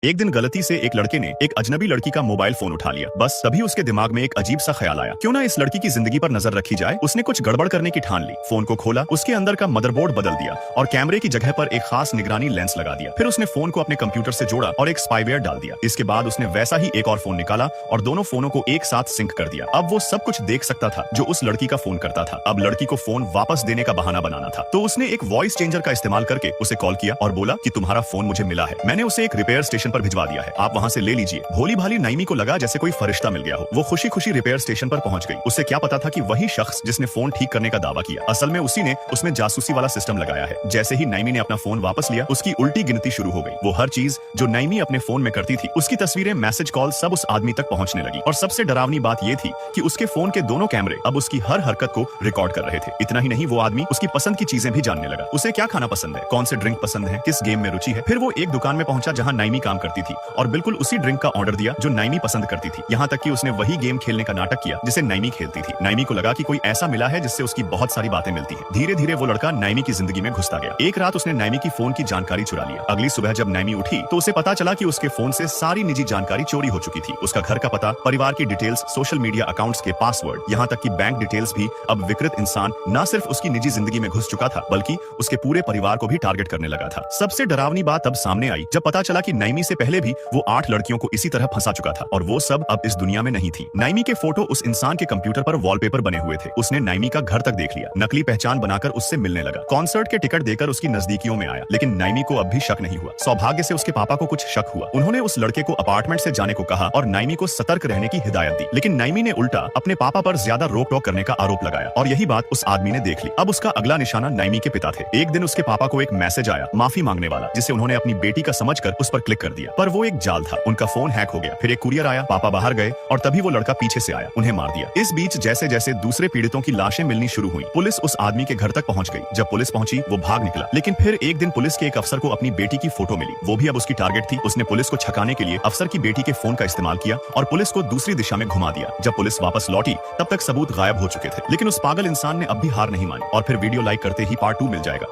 एक दिन गलती से एक लड़के ने एक अजनबी लड़की का मोबाइल फोन उठा लिया। बस तभी उसके दिमाग में एक अजीब सा ख्याल आया, क्यों ना इस लड़की की जिंदगी पर नजर रखी जाए। उसने कुछ गड़बड़ करने की ठान ली। फोन को खोला, उसके अंदर का मदरबोर्ड बदल दिया और कैमरे की जगह पर एक खास निगरानी लेंस लगा दिया। फिर उसने फोन को अपने कंप्यूटर से जोड़ा और एक स्पाईवेयर डाल दिया। इसके बाद उसने वैसा ही एक और फोन निकाला और दोनों फोनों को एक साथ सिंक कर दिया। अब वो सब कुछ देख सकता था जो उस लड़की का फोन करता था। अब लड़की को फोन वापस देने का बहाना बनाना था, तो उसने एक वॉइस चेंजर का इस्तेमाल करके उसे कॉल किया और बोला कि तुम्हारा फोन मुझे मिला है, मैंने उसे एक रिपेयर स्टेशन पर भिजवा दिया है, आप वहां से ले लीजिए। भोली भाली नाइमी को लगा जैसे कोई फरिश्ता मिल गया हो। वो खुशी खुशी रिपेयर स्टेशन पर पहुंच गई। उसे क्या पता था कि वही शख्स जिसने फोन ठीक करने का दावा किया, असल में उसी ने उसमें जासूसी वाला सिस्टम लगाया है। जैसे ही नाइमी ने अपना फोन वापस लिया, उसकी उल्टी गिनती शुरू हो गई। वो हर चीज जो नाइमी अपने फोन में करती थी, उसकी तस्वीरें, मैसेज, कॉल सब उस आदमी तक पहुंचने लगी। और सबसे डरावनी बात यह थी कि उसके फोन के दोनों कैमरे अब उसकी हर हरकत को रिकॉर्ड कर रहे थे। इतना ही नहीं, वो आदमी उसकी पसंद की चीजें भी जानने लगा। उसे क्या खाना पसंद है, कौन से ड्रिंक पसंद है, किस गेम में रुचि है। फिर वो एक दुकान में पहुंचा जहां नाइमी काम करती थी और बिल्कुल उसी ड्रिंक का ऑर्डर दिया जो नाइमी पसंद करती थी। यहाँ तक कि उसने वही गेम खेलने का नाटक किया जिसे नाइमी खेलती थी। नाइमी को लगा कि कोई ऐसा मिला है जिससे उसकी बहुत सारी बातें मिलती हैं। धीरे धीरे वो लड़का नाइमी की जिंदगी में घुसता गया। एक रात उसने नाइमी की फोन की जानकारी चुरा लिया। अगली सुबह जब नाइमी उठी तो उसे पता चला कि उसके फोन से सारी निजी जानकारी चोरी हो चुकी थी। उसका घर का पता, परिवार की डिटेल्स, सोशल मीडिया अकाउंट्स के पासवर्ड, यहाँ तक कि बैंक डिटेल्स भी। अब विकृत इंसान न सिर्फ उसकी निजी जिंदगी में घुस चुका था, बल्कि उसके पूरे परिवार को भी टारगेट करने लगा था। सबसे डरावनी बात तब सामने आई जब पता चला कि नाइमी से पहले भी वो 8 लड़कियों को इसी तरह फंसा चुका था और वो सब अब इस दुनिया में नहीं थी। नाइमी के फोटो उस इंसान के कंप्यूटर पर वॉलपेपर बने हुए थे। उसने नाइमी का घर तक देख लिया, नकली पहचान बनाकर उससे मिलने लगा, कॉन्सर्ट के टिकट देकर उसकी नजदीकियों में आया। लेकिन नाइमी को अब भी शक नहीं हुआ। सौभाग्य से उसके पापा को कुछ शक हुआ। उन्होंने उस लड़के को अपार्टमेंट से जाने को कहा और नाइमी को सतर्क रहने की हिदायत दी। लेकिन नाइमी ने उल्टा अपने पापा पर ज्यादा रोक टोक करने का आरोप लगाया और यही बात उस आदमी ने देख ली। अब उसका अगला निशाना नाइमी के पिता थे। एक दिन उसके पापा को एक मैसेज आया माफी मांगने वाला, जिसे उन्होंने अपनी बेटी का समझकर उस पर क्लिक कर दिया, पर वो एक जाल था। उनका फोन हैक हो गया। फिर एक कुरियर आया, पापा बाहर गए और तभी वो लड़का पीछे से आया, उन्हें मार दिया। इस बीच जैसे जैसे दूसरे पीड़ितों की लाशें मिलनी शुरू हुई, पुलिस उस आदमी के घर तक पहुंच गई। जब पुलिस पहुंची वो भाग निकला। लेकिन फिर एक दिन पुलिस के एक अफसर को अपनी बेटी की फोटो मिली। वो भी अब उसकी टारगेट थी। उसने पुलिस को छकाने के लिए अफसर की बेटी के फोन का इस्तेमाल किया और पुलिस को दूसरी दिशा में घुमा दिया। जब पुलिस वापस लौटी तब तक सबूत गायब हो चुके थे। लेकिन उस पागल इंसान ने अब भी हार नहीं मानी और फिर वीडियो लाइक करते ही पार्ट 2 मिल जाएगा।